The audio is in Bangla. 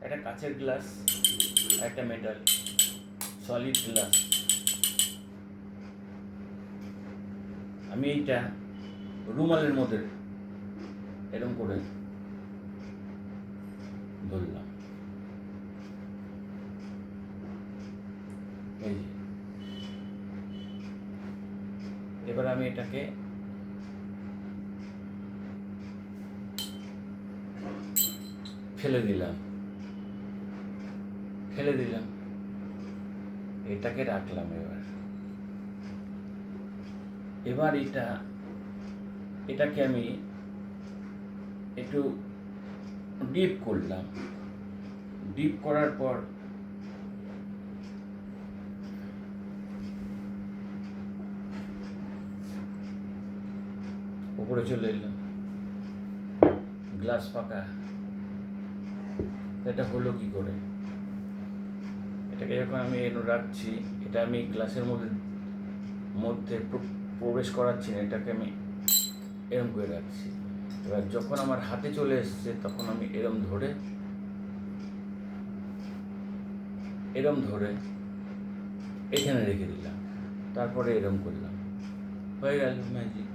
একটা কাচের গ্লাস, একটা মেটাল সলিড গ্লাস। আমি এইটা রুমালের মধ্যে এরকম করে ধরলাম, এই যে। এবার আমি এটাকে ফেলে দিলাম, এটাকে রাখলাম। এবার এটাকে আমি একটু ডিপ করলাম। ডিপ করার পর উপরে চলে এলাম, গ্লাস ফাঁকা। এটা হলো কি করে? এটাকে যখন আমি রাখছি, এটা আমি গ্লাসের মধ্যে প্রবেশ করাচ্ছি না, এটাকে আমি এরম করে রাখছি। এবার যখন আমার হাতে চলে এসছে, তখন আমি এরম ধরে এখানে রেখে দিলাম, তারপরে এরম করলাম, হয়ে গেল ম্যাজিক।